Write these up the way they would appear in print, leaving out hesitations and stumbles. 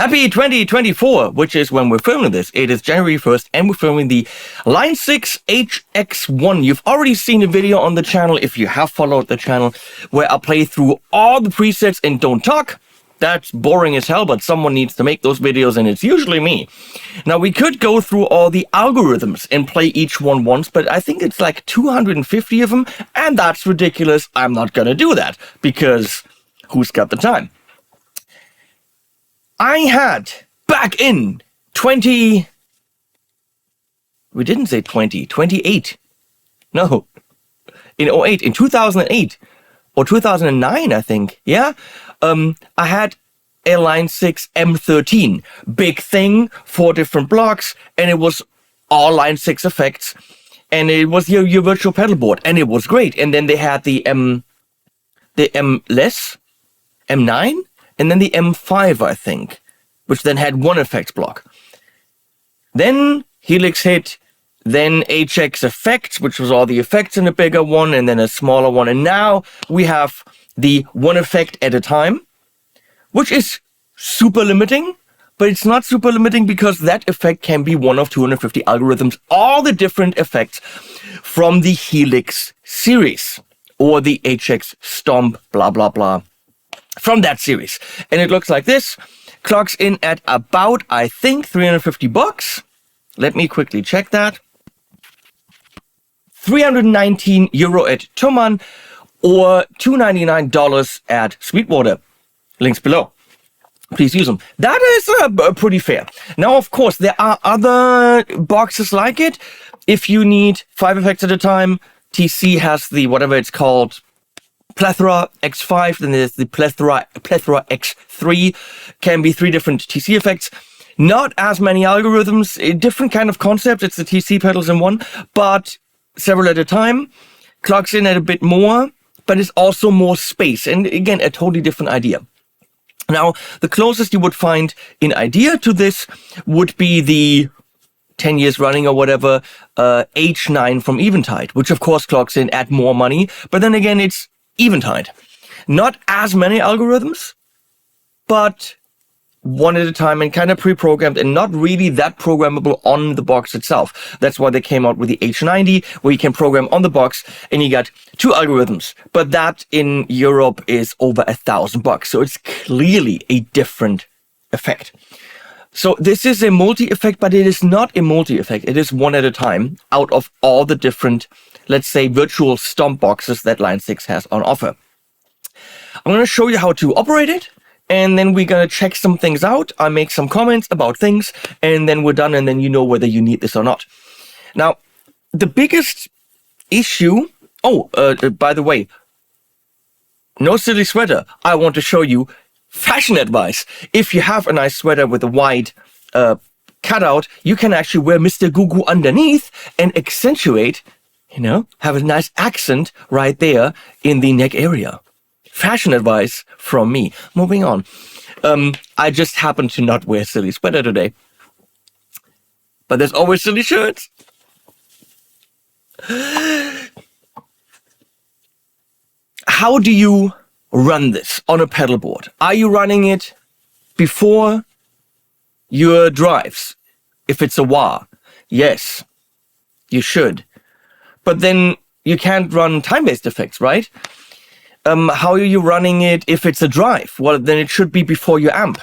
Happy 2024, which is when we're filming this. It is January 1st, and we're filming the Line6 HX One. You've already seen a video on the channel, if you have followed the channel, where I play through all the presets and don't talk. That's boring as hell, but someone needs to make those videos, and it's usually me. Now, we could go through all the algorithms and play each one once, but I think it's like 250 of them, and that's ridiculous. I'm not gonna do that, because who's got the time? I had, back in 28, no, in 08, in 2008, or 2009, I think, yeah, I had a Line6 M13, big thing, 4 different blocks, and it was all Line6 effects, and it was your virtual pedal board, and it was great. And then they had the M-less, M9, and then the M5, I think, which then had one effects block. Then Helix hit, then HX effects, which was all the effects in a bigger one, and then a smaller one. And now we have the one effect at a time, which is super limiting, but it's not super limiting because that effect can be one of 250 algorithms, all the different effects from the Helix series, or the HX Stomp, blah, blah, blah, from that series. And it looks like this, clocks in at about, I think, 350 bucks. Let me quickly check that. 319 euro at Thomann, or $299 at Sweetwater. Links below. Please use them. That is pretty fair. Now, of course, there are other boxes like it. If you need 5 effects at a time, TC has the, whatever it's called, Plethora X5, then there's the Plethora X3, can be 3 different TC effects. Not as many algorithms, a different kind of concept. It's the TC pedals in one, but several at a time. Clocks in at a bit more, but it's also more space. And again, a totally different idea. Now, the closest you would find in idea to this would be the 10 years running or whatever, H9 from Eventide, which of course clocks in at more money, but then again, it's Eventide. Not as many algorithms, but one at a time and kind of pre-programmed and not really that programmable on the box itself. That's why they came out with the H90, where you can program on the box and you got 2 algorithms. But that in Europe is over $1,000, so it's clearly a different effect. So this is a multi-effect, but it is not a multi-effect. It is one at a time out of all the different, let's say, virtual stomp boxes that Line6 has on offer. I'm going to show you how to operate it, and then we're going to check some things out. I make some comments about things, and then we're done, and then you know whether you need this or not. Now, the biggest issue... Oh, by the way, no silly sweater. I want to show you fashion advice. If you have a nice sweater with a wide cutout, you can actually wear Mr. Gugu underneath and accentuate, you know, have a nice accent right there in the neck area. Fashion advice from me. Moving on. I just happen to not wear silly sweater today. But there's always silly shirts. How do you run this on a pedal board? Are you running it before your drives? If it's a wah, yes, you should. But then you can't run time-based effects, right? How are you running it if it's a drive? Well, then it should be before your amp.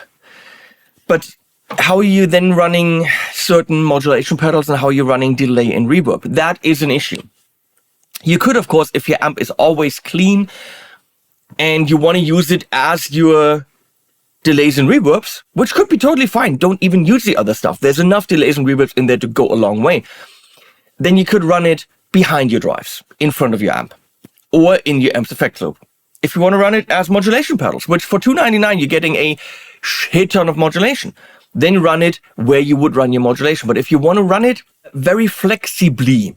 But how are you then running certain modulation pedals, and how are you running delay and reverb? That is an issue. You could, of course, if your amp is always clean and you want to use it as your delays and reverbs, which could be totally fine. Don't even use the other stuff. There's enough delays and reverbs in there to go a long way. Then you could run it behind your drives, in front of your amp, or in your amp's effect loop. If you want to run it as modulation pedals, which for $299 you're getting a shit ton of modulation, then run it where you would run your modulation. But if you want to run it very flexibly,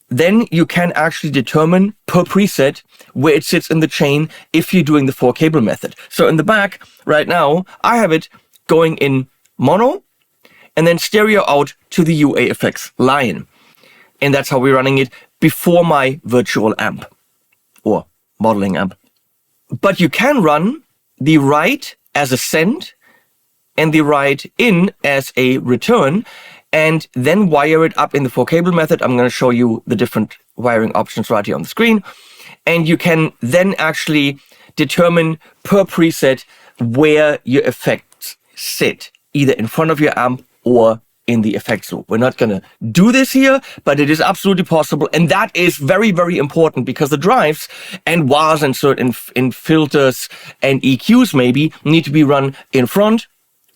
then you can actually determine per preset where it sits in the chain if you're doing the 4-cable method. So in the back, right now, I have it going in mono and then stereo out to the UA effects line. And that's how we're running it before my virtual amp or modeling amp. But you can run the right as a send and the write in as a return, and then wire it up in the 4-cable method. I'm going to show you the different wiring options right here on the screen. And you can then actually determine per preset where your effects sit, either in front of your amp or in the effects loop. We're not going to do this here, but it is absolutely possible. And that is very, very important, because the drives and wahs and certain in filters and EQs maybe need to be run in front,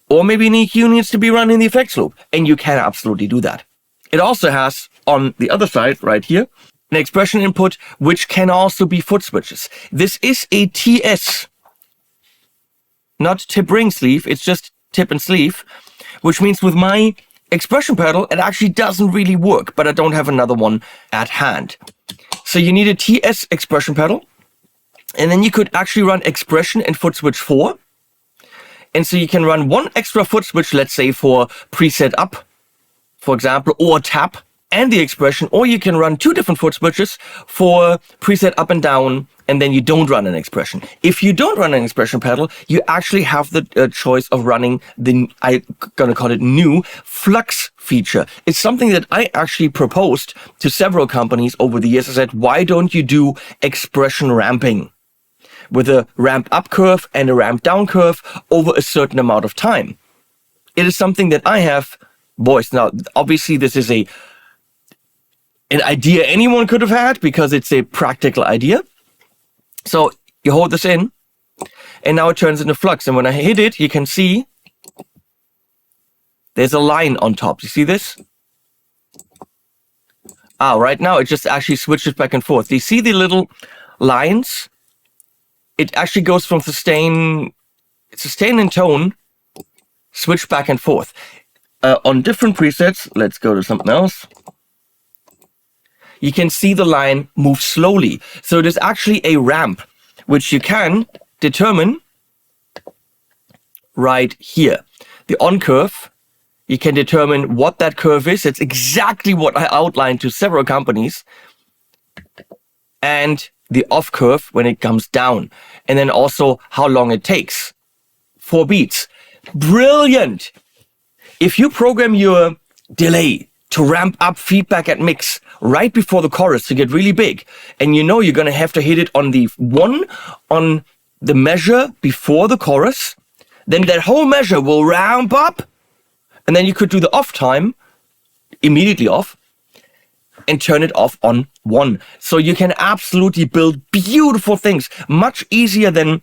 or maybe an EQ needs to be run in the effects loop. And you can absolutely do that. It also has, on the other side right here, an expression input, which can also be foot switches. This is a TS, not tip ring sleeve. It's just tip and sleeve, which means with my expression pedal, it actually doesn't really work, but I don't have another one at hand. So you need a TS expression pedal, and then you could actually run expression and foot switch 4. And so you can run one extra foot switch, let's say for preset up, for example, or tap, and the expression, or you can run 2 different foot switches for preset up and down, and then you don't run an expression. If you don't run an expression pedal, you actually have the choice of running the, I'm gonna call it new, Flux feature. It's something that I actually proposed to several companies over the years. I said, why don't you do expression ramping with a ramp up curve and a ramp down curve over a certain amount of time? It is something that I have voiced. Now, obviously, this is an idea anyone could have had, because it's a practical idea. So you hold this in, and now it turns into Flux. And when I hit it, you can see there's a line on top. You see this? Right now it just actually switches back and forth. Do you see the little lines? It actually goes from sustain and tone, switch back and forth. On different presets, let's go to something else. You can see the line move slowly. So it is actually a ramp, which you can determine right here. The on curve, you can determine what that curve is. It's exactly what I outlined to several companies. And the off curve when it comes down. And then also how long it takes. 4 beats. Brilliant! If you program your delay to ramp up feedback at mix right before the chorus to get really big, and you know you're going to have to hit it on the measure before the chorus, then that whole measure will ramp up, and then you could do the off time immediately off and turn it off on 1. So you can absolutely build beautiful things much easier than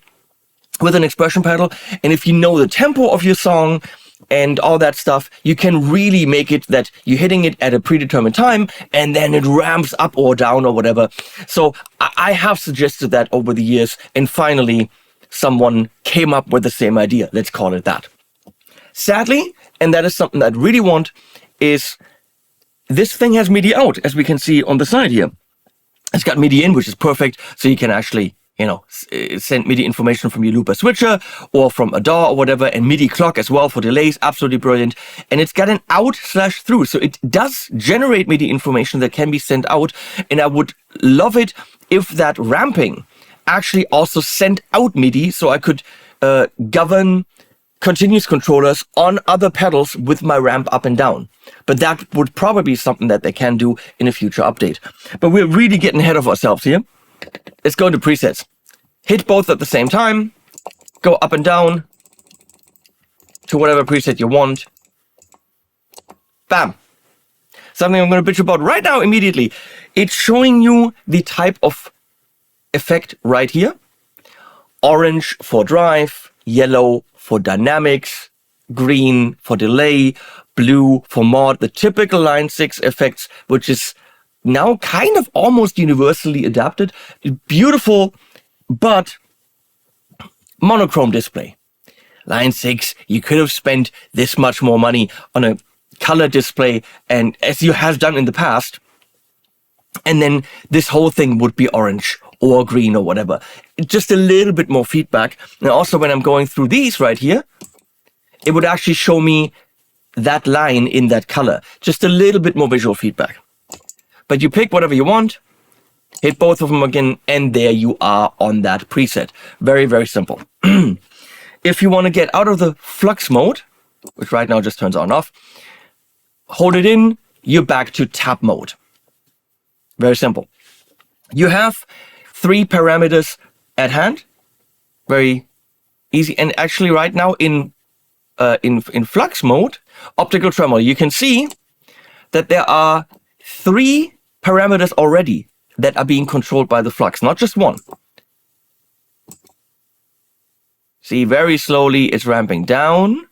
with an expression pedal. And if you know the tempo of your song and all that stuff, you can really make it that you're hitting it at a predetermined time, and then it ramps up or down or whatever. So I have suggested that over the years, and finally someone came up with the same idea. Let's call it that. Sadly, and that is something that I really want, is this thing has MIDI out, as we can see on the side here. It's got MIDI in, which is perfect, so you can actually, send MIDI information from your looper switcher or from a DAW or whatever, and MIDI clock as well for delays. Absolutely brilliant. And it's got an out/through, so it does generate MIDI information that can be sent out. And I would love it if that ramping actually also sent out MIDI, so I could govern continuous controllers on other pedals with my ramp up and down. But that would probably be something that they can do in a future update. But we're really getting ahead of ourselves here. Let's go into presets. Hit both at the same time. Go up and down to whatever preset you want. Bam. Something I'm going to bitch about right now immediately. It's showing you the type of effect right here. Orange for drive, yellow for dynamics, green for delay, blue for mod, the typical Line 6 effects, which is now kind of almost universally adapted. Beautiful, but monochrome display. Line 6, you could have spent this much more money on a color display, and as you have done in the past, and then this whole thing would be orange or green or whatever. Just a little bit more feedback. And also when I'm going through these right here, it would actually show me that line in that color. Just a little bit more visual feedback. But you pick whatever you want, hit both of them again, and there you are on that preset. Very, very simple. If you want to get out of the Flux mode, which right now just turns on and off. Hold it in, you're back to tap mode. Very simple. You have 3 parameters at hand. Very easy. And actually right now in Flux mode, optical tremolo, you can see that there are 3 parameters already that are being controlled by the Flux, not just 1. See, very slowly it's ramping down.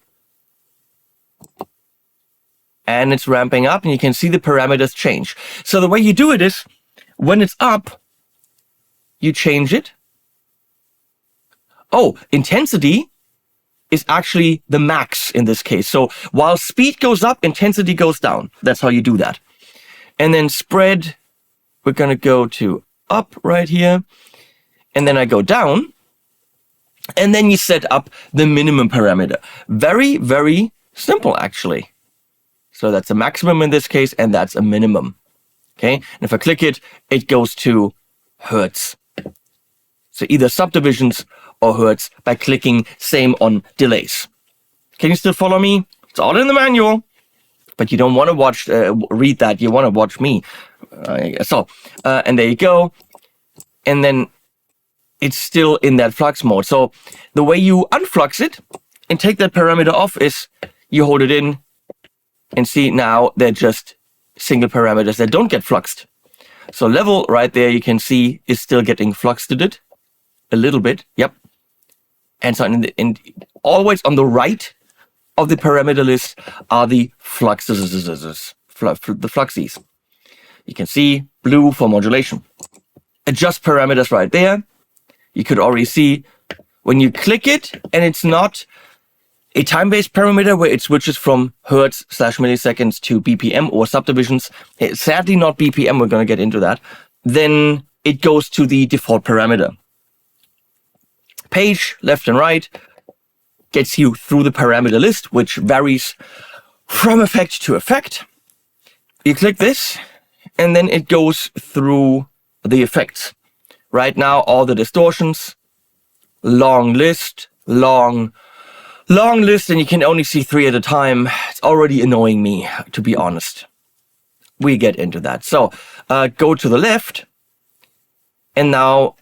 And it's ramping up, and you can see the parameters change. So the way you do it is, when it's up, you change it. Oh, intensity is actually the max in this case. So while speed goes up, intensity goes down. That's how you do that. And then spread, we're going to go to up right here. And then I go down. And then you set up the minimum parameter. Very, very simple, actually. So that's a maximum in this case, and that's a minimum. Okay, and if I click it, it goes to hertz. So either subdivisions or hertz by clicking. Same on delays. Can you still follow me? It's all in the manual, but you don't want to read that. You want to watch me. And there you go. And then it's still in that flux mode. So the way you unflux it and take that parameter off is you hold it in. And see, now they're just single parameters that don't get fluxed. So level right there, you can see, is still getting fluxed a little bit. Yep. And so and always on the right of the parameter list are the fluxes, the fluxies. You can see blue for modulation. Adjust parameters right there. You could already see when you click it, and it's not a time-based parameter where it switches from hertz/milliseconds to BPM or subdivisions. It's sadly not BPM, we're going to get into that. Then it goes to the default parameter. Page, left and right, gets you through the parameter list, which varies from effect to effect. You click this, and then it goes through the effects. Right now, all the distortions, long list, long list, and you can only see 3 at a time. It's already annoying me, to be honest. We get into that. So go to the left, and now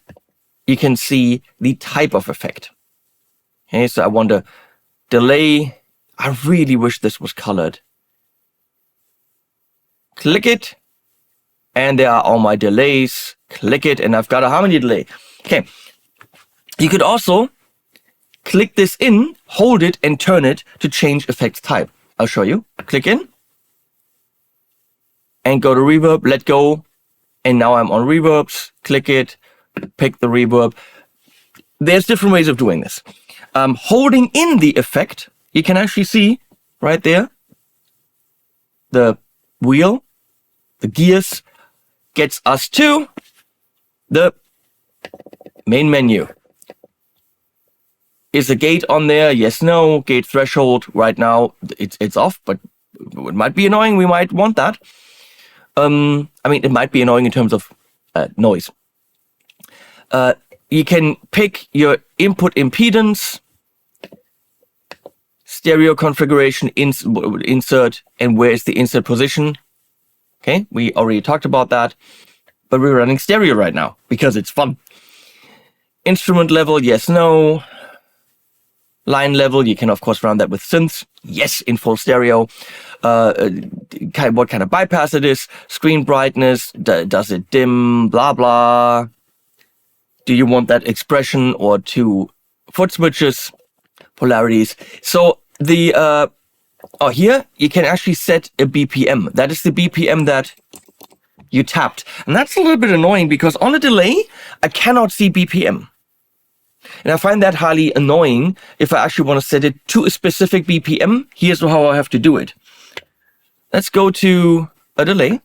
you can see the type of effect. Okay, so I want to delay. I really wish this was colored. Click it, and there are all my delays. Click it, and I've got a harmony delay. Okay, you could also click this in, hold it, and turn it to change effect type. I'll show you. Click in, and go to reverb, let go, and now I'm on reverbs. Click it, pick the reverb. There's different ways of doing this. Holding in the effect, you can actually see right there, the wheel, the gears, gets us to the main menu. Is a gate on there? Yes, no. Gate threshold. Right now, it's off, but it might be annoying. We might want that. I mean, it might be annoying in terms of noise. You can pick your input impedance, stereo configuration, insert, and where is the insert position. Okay, we already talked about that, but we're running stereo right now because it's fun. Instrument level, yes, no. Line level, you can of course run that with synths. Yes, in full stereo. What kind of bypass it is. Screen brightness, does it dim, blah, blah. Do you want that expression or 2 foot switches, polarities? So the, here you can actually set a BPM. That is the BPM that you tapped. And that's a little bit annoying because on a delay, I cannot see BPM. And I find that highly annoying if I actually want to set it to a specific BPM. Here's how I have to do it. Let's go to a delay.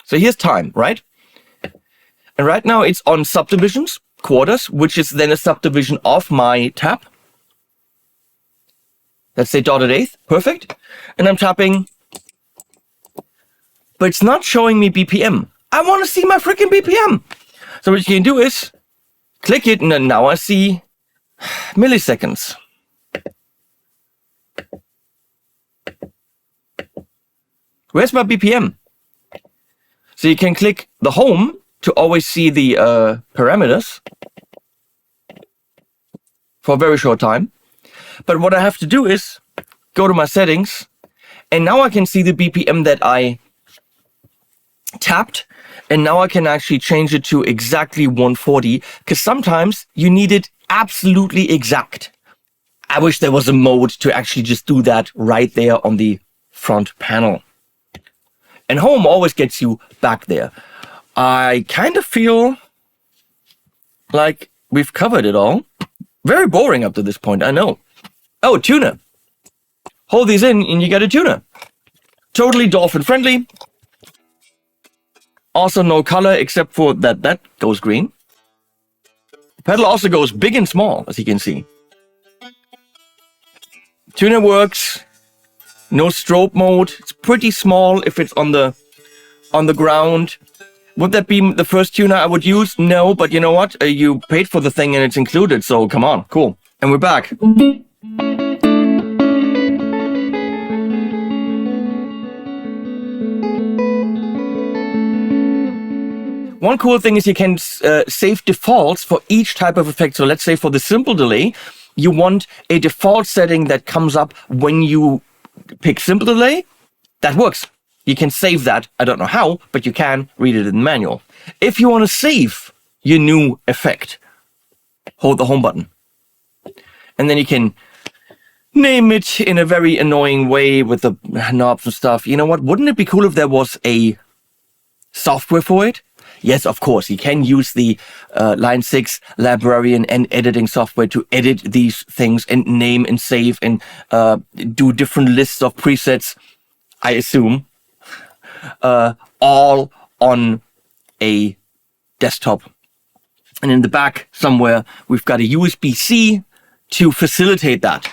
So here's time, right? And right now it's on subdivisions, quarters, which is then a subdivision of my tap. Let's say dotted eighth, perfect. And I'm tapping, but it's not showing me BPM. I want to see my freaking BPM. So what you can do is click it, and then now I see milliseconds. Where's my BPM? So you can click the home to always see the parameters for a very short time. But what I have to do is go to my settings, and now I can see the BPM that I tapped, and now I can actually change it to exactly 140, because sometimes you need it absolutely exact. I wish there was a mode to actually just do that right there on the front panel. And home always gets you back there. I kind of feel like we've covered it all. Very boring up to this point, I know. Oh, tuner. Hold these in and you get a tuner. Totally dolphin friendly. Also no color except for that goes green. The pedal also goes big and small, as you can see. Tuner works. No strobe mode. It's pretty small if it's on the ground. Would that be the first tuner I would use? No, but you know what? You paid for the thing and it's included, so come on, cool. And we're back. One cool thing is you can save defaults for each type of effect. So let's say for the simple delay, you want a default setting that comes up when you pick simple delay. That works. You can save that. I don't know how, but you can read it in the manual. If you want to save your new effect, hold the home button. And then you can name it in a very annoying way with the knobs and stuff. You know what? Wouldn't it be cool if there was a software for it? Yes, of course. You can use the Line 6 librarian and editing software to edit these things and name and save and do different lists of presets, I assume, all on a desktop. And in the back somewhere, we've got a USB-C to facilitate that.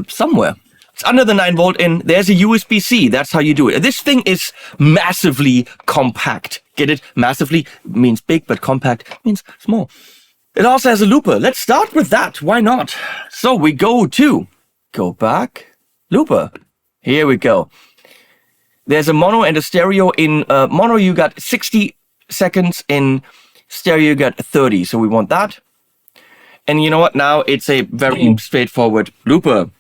Somewhere. It's under the 9-volt in. There's a USB-C. That's how you do it. This thing is massively compact. Get it? Massively means big, but compact means small. It also has a looper. Let's start with that. Why not? So we go back, looper. Here we go. There's a mono and a stereo. In mono, you got 60 seconds. In stereo, you got 30. So we want that. And you know what? Now it's a very straightforward looper.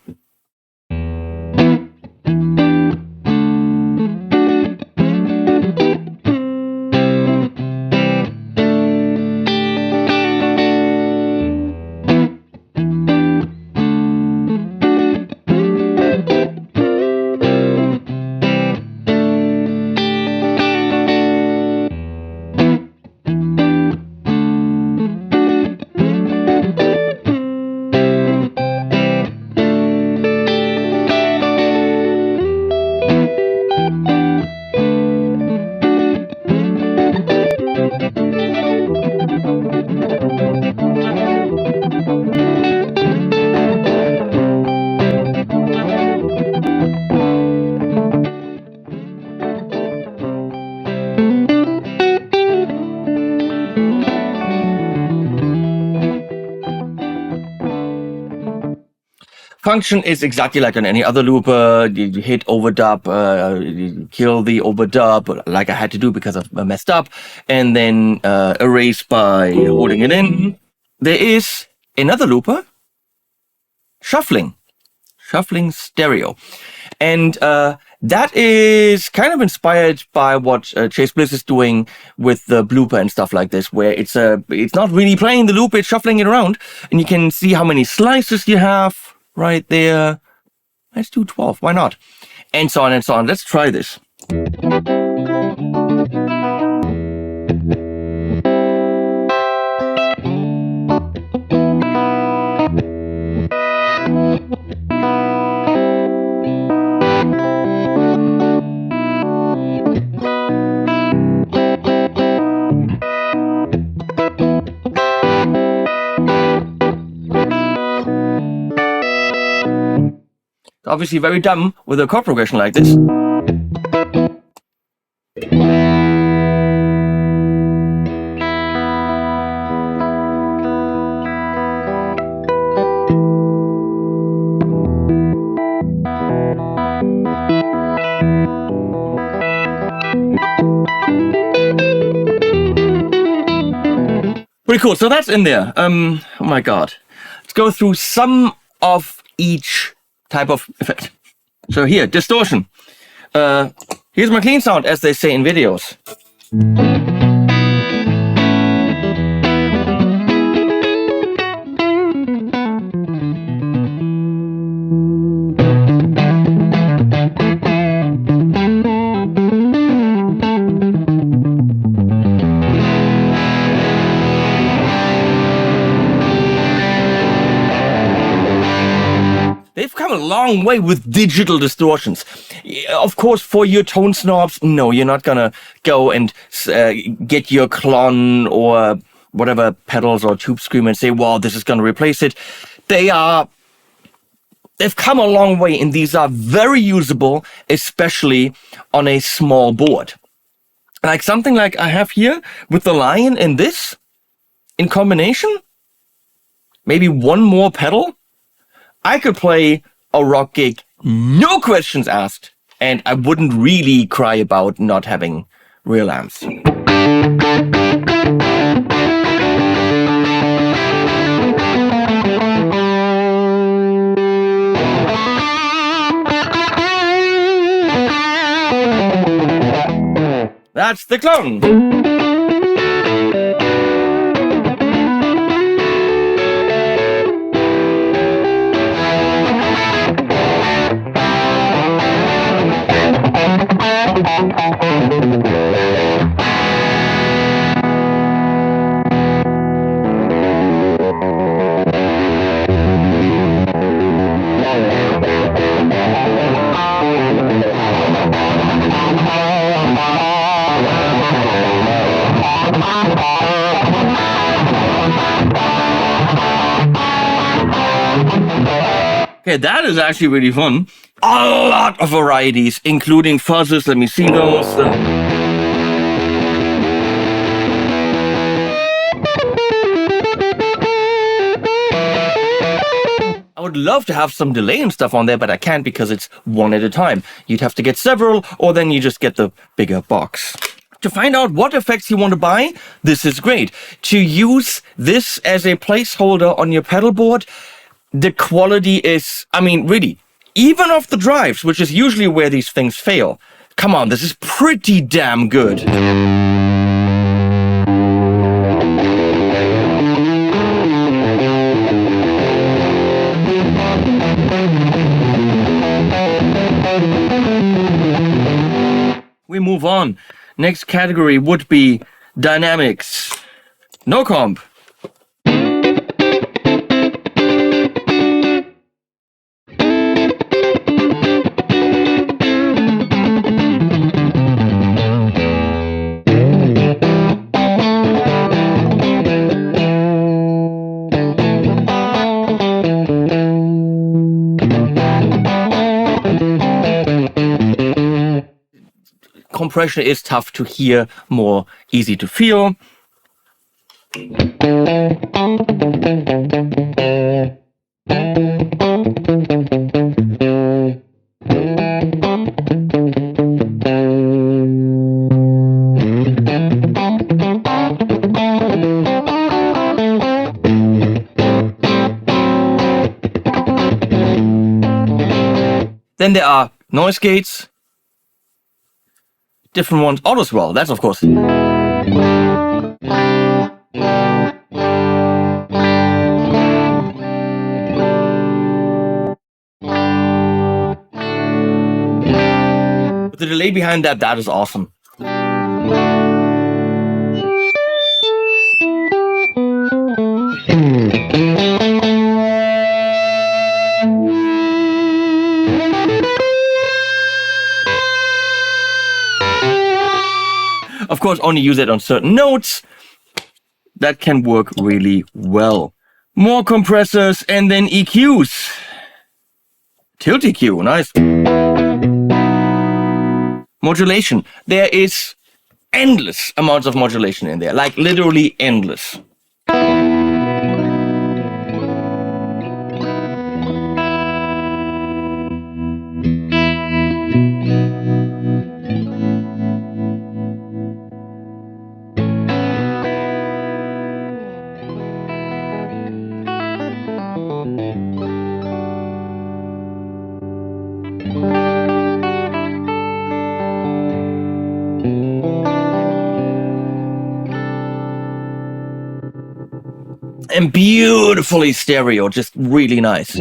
Function is exactly like on any other looper. You hit overdub, you kill the overdub, like I had to do because I messed up, and then erase by holding it in. There is another looper, shuffling stereo, and that is kind of inspired by what Chase Bliss is doing with the blooper and stuff like this, where it's not really playing the loop, it's shuffling it around, and you can see how many slices you have. Right there. Let's do 12. Why not? And so on and so on. Let's try this. Obviously very dumb with a chord progression like this. Pretty cool. So that's in there. Oh my God. Let's go through some of each type of effect. So here, distortion. Here's my clean sound, as they say in videos. They've come a long way with digital distortions. Of course, for your tone snobs, no, you're not gonna go and get your clon or whatever pedals or tube screamer and say, "Wow, this is gonna replace it." They've come a long way, and these are very usable, especially on a small board. Like something like I have here with the Lion and this in combination. Maybe one more pedal. I could play a rock gig, no questions asked, and I wouldn't really cry about not having real amps. That's the clone. Okay, that is actually really fun. A lot of varieties, including fuzzes. Let me see those. I would love to have some delay and stuff on there, but I can't because it's one at a time. You'd have to get several, or then you just get the bigger box. To find out what effects you want to buy, this is great. To use this as a placeholder on your pedal board, the quality is, I mean, really, even off the drives, which is usually where these things fail. Come on, this is pretty damn good. We move on. Next category would be dynamics. No comp. Compression is tough to hear, more easy to feel. Then there are noise gates. Different ones, auto swell, that's of course. The delay behind that, that is awesome. Of course, only use it on certain notes. That can work really well. More compressors and then EQs. Tilt EQ, nice. Modulation. There is endless amounts of modulation in there, like literally endless. and beautifully stereo, just really nice.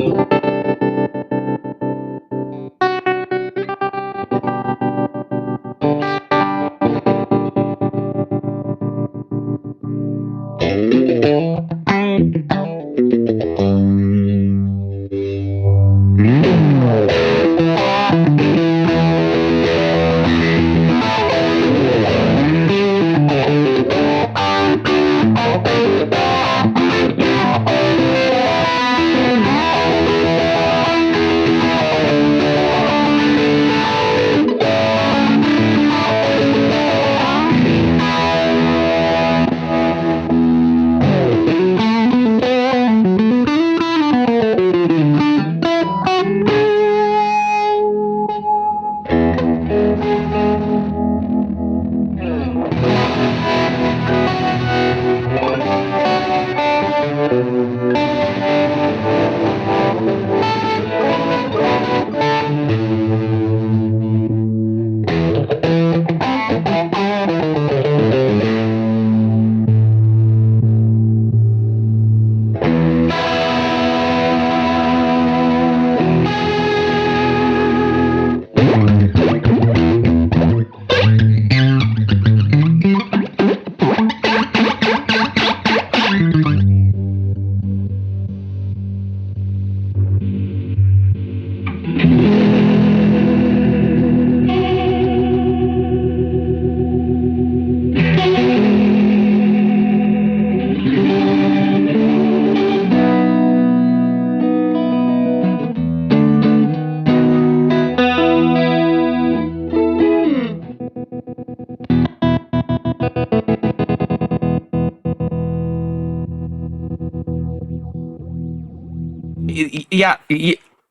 Yeah,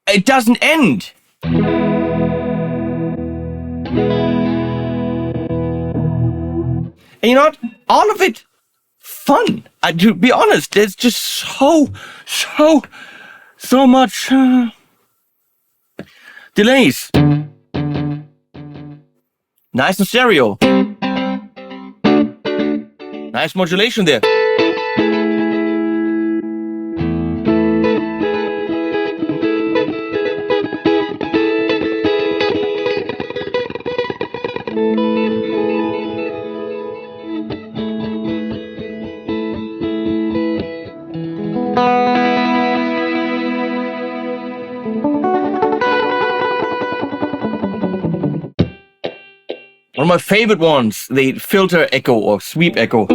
it doesn't end. And you know what? All of it fun. To be honest, there's just so much delays. Nice and stereo. Nice modulation there. One of my favorite ones, the filter echo or sweep echo.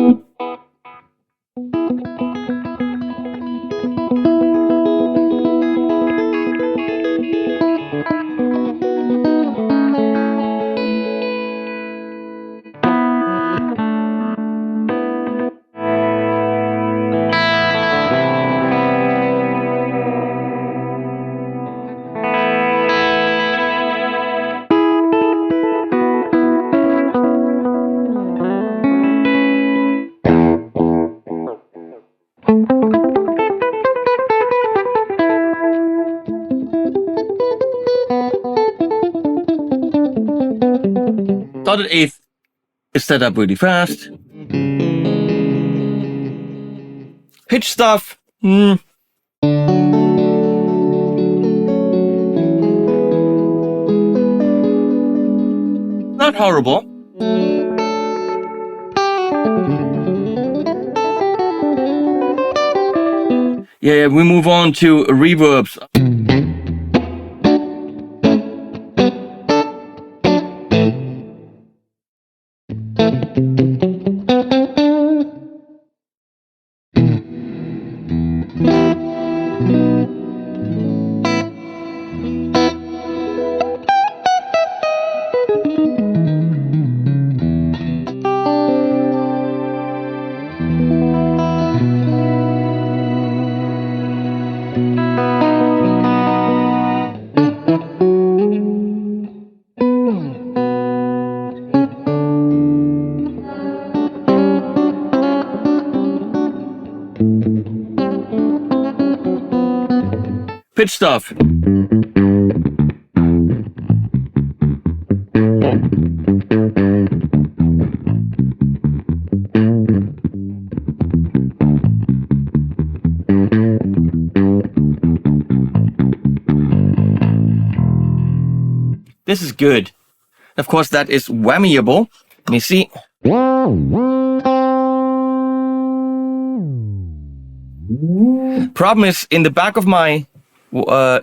Dotted eighth is set up really fast. Pitch stuff. Not horrible. Yeah, we move on to reverbs. Pitch stuff. This is good. Of course, that is whammyable. Let me see. Problem is, in the back of my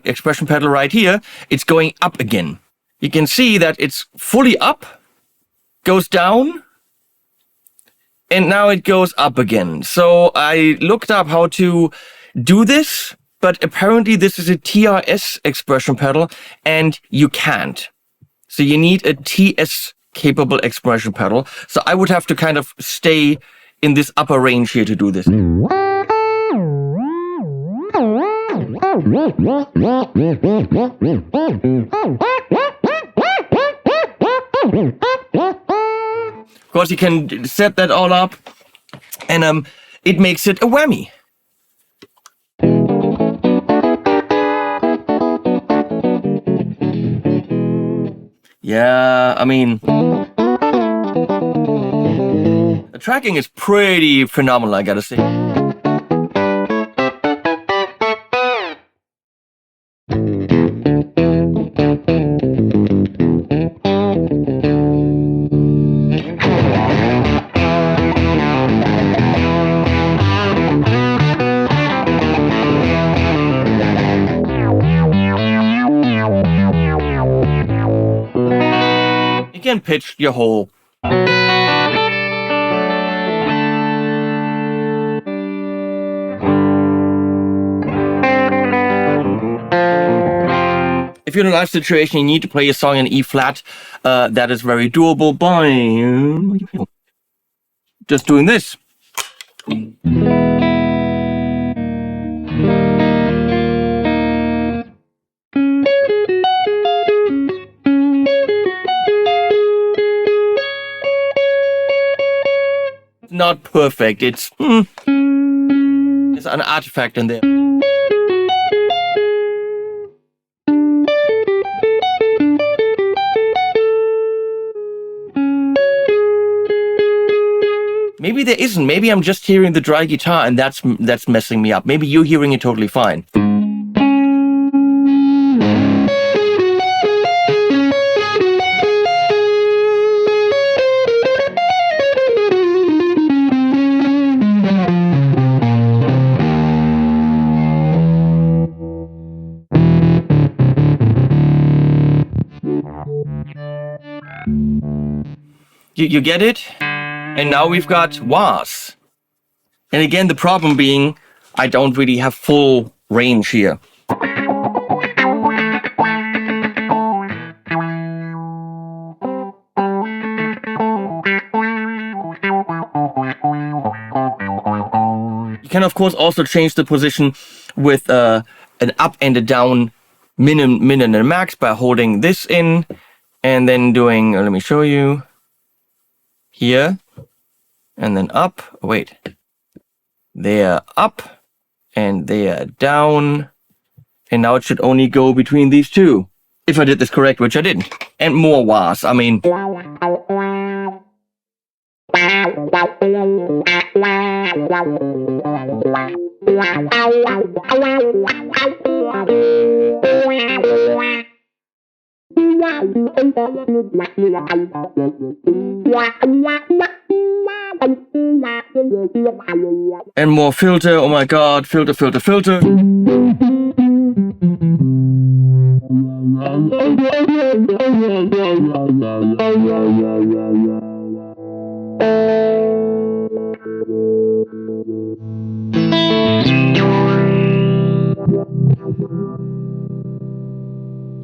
expression pedal right here, it's going up again. You can see that it's fully up, goes down, and now it goes up again. So I looked up how to do this, but apparently this is a TRS expression pedal, and you can't. So you need a TS capable expression pedal. So I would have to kind of stay in this upper range here to do this. Of course, you can set that all up, and it makes it a whammy. Yeah, I mean, the tracking is pretty phenomenal, I gotta say. You can pitch your whole. If you're in a live situation, you need to play a song in E flat. That is very doable by just doing this. Not perfect. It's there's an artifact in there. Maybe there isn't. Maybe I'm just hearing the dry guitar and that's messing me up. Maybe you're hearing it totally fine. You get it? And now we've got wahs. And again, the problem being, I don't really have full range here. You can, of course, also change the position with an up and a down min and a max by holding this in and then doing, let me show you, here. And then up, wait, there up, and there down, and now it should only go between these two, if I did this correct, which I didn't. And more wahs, I mean. And more filter, oh my god, filter, filter, filter.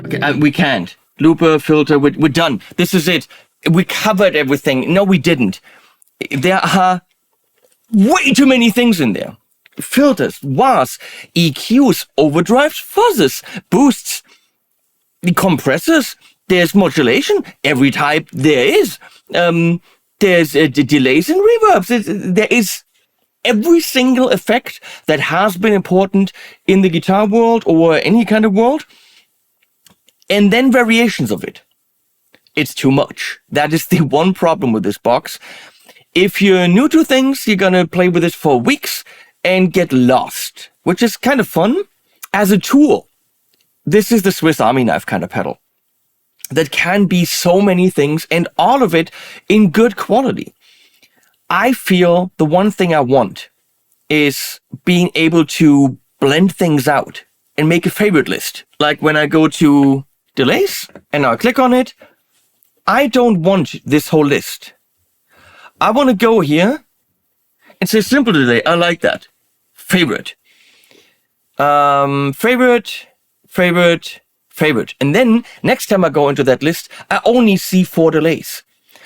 Okay, we can't. Looper, filter, we're done. This is it. We covered everything. No, we didn't. There are way too many things in there. Filters, wahs, EQs, overdrives, fuzzes, boosts, compressors, there's modulation, every type there is. There's delays and reverbs. There is every single effect that has been important in the guitar world or any kind of world. And then variations of it. It's too much. That is the one problem with this box. If you're new to things, you're gonna play with this for weeks and get lost, which is kind of fun. As a tool, this is the Swiss Army knife kind of pedal. that can be so many things, and all of it in good quality. I feel the one thing I want is being able to blend things out and make a favorite list. Like when I go to delays and I click on it, I don't want this whole list. I want to go here and say simple delay. I like that. Favorite. Favorite. And then next time I go into that list, I only see 4 delays.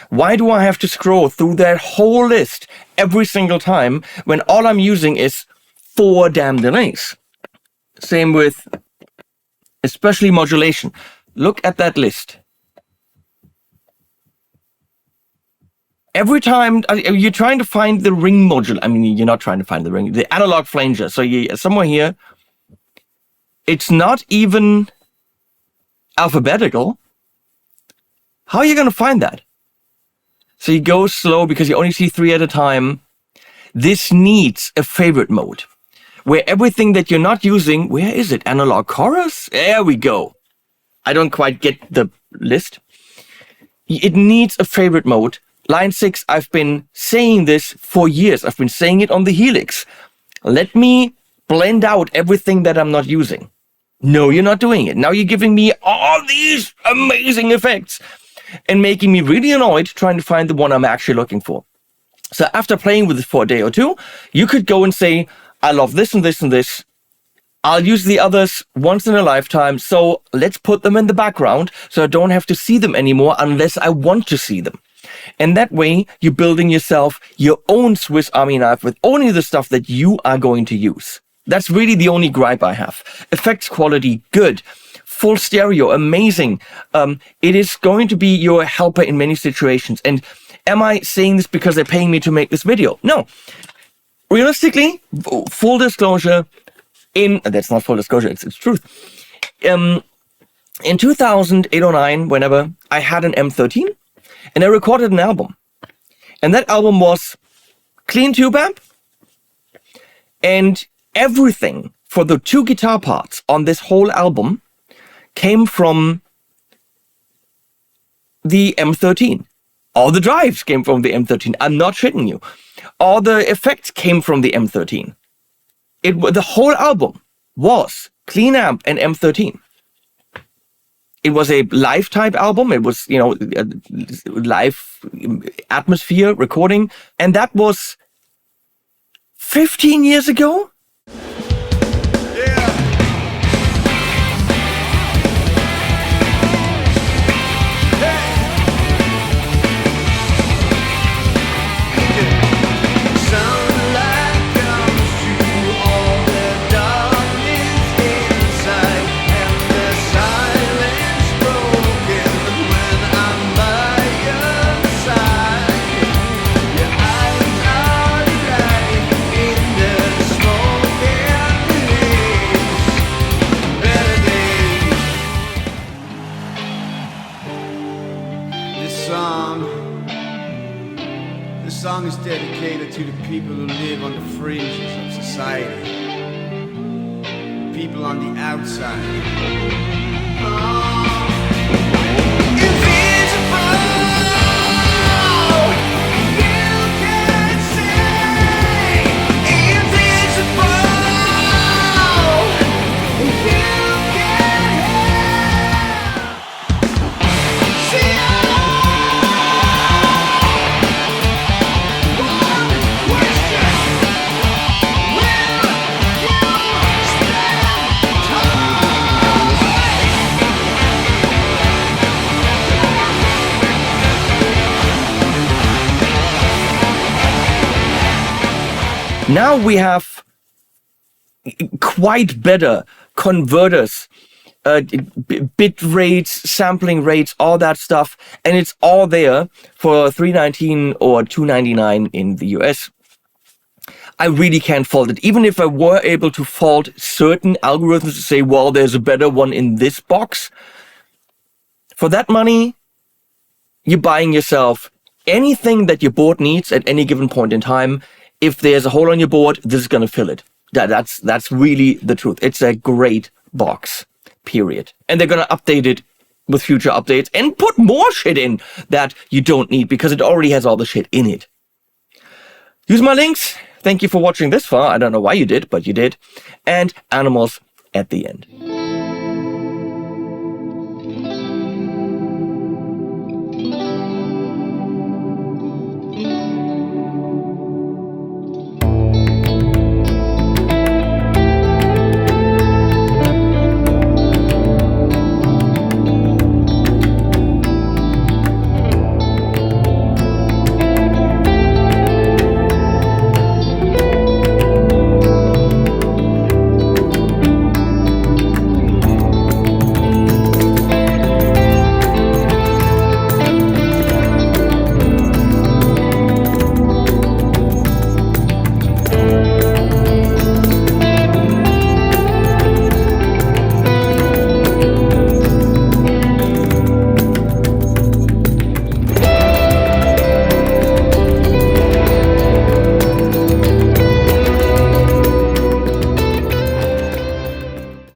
Why do I have to scroll through that whole list every single time when all I'm using is 4 damn delays? Same with especially modulation. Look at that list. Every time you're trying to find the ring module, I mean, you're not trying to find the ring, the analog flanger. So you somewhere here, it's not even alphabetical. How are you going to find that? So you go slow because you only see 3 at a time. This needs a favorite mode where everything that you're not using, where is it? Analog chorus? There we go. I don't quite get the list. It needs a favorite mode. Line 6, I've been saying this for years. I've been saying it on the Helix. Let me blend out everything that I'm not using. No, you're not doing it. Now you're giving me all these amazing effects and making me really annoyed trying to find the one I'm actually looking for. So after playing with it for a day or two, you could go and say, I love this and this and this. I'll use the others once in a lifetime, so let's put them in the background so I don't have to see them anymore unless I want to see them. And that way, you're building yourself your own Swiss Army knife with only the stuff that you are going to use. That's really the only gripe I have. Effects quality, good. Full stereo, amazing. It is going to be your helper in many situations. And am I saying this because they're paying me to make this video? No. Realistically, full disclosure, that's not full disclosure, it's truth. In 2008 or 9, whenever, I had an M13 and I recorded an album. And that album was clean tube amp, and everything for the 2 guitar parts on this whole album came from the M13. All the drives came from the M13. I'm not shitting you. All the effects came from the M13. The whole album was clean amp and M13. It was a live type album. It was, a live atmosphere recording. And that was 15 years ago. This song is dedicated to the people who live on the fringes of society, the people on the outside. Now we have quite better converters, bit rates, sampling rates, all that stuff, and it's all there for $319 or $299 in the US. I really can't fault it. Even if I were able to fault certain algorithms to say, well, there's a better one in this box, for that money, you're buying yourself anything that your board needs at any given point in time. If there's a hole on your board, this is going to fill it. That's really the truth. It's a great box, period. And they're going to update it with future updates and put more shit in that you don't need because it already has all the shit in it. Use my links. Thank you for watching this far. I don't know why you did, but you did. And animals at the end.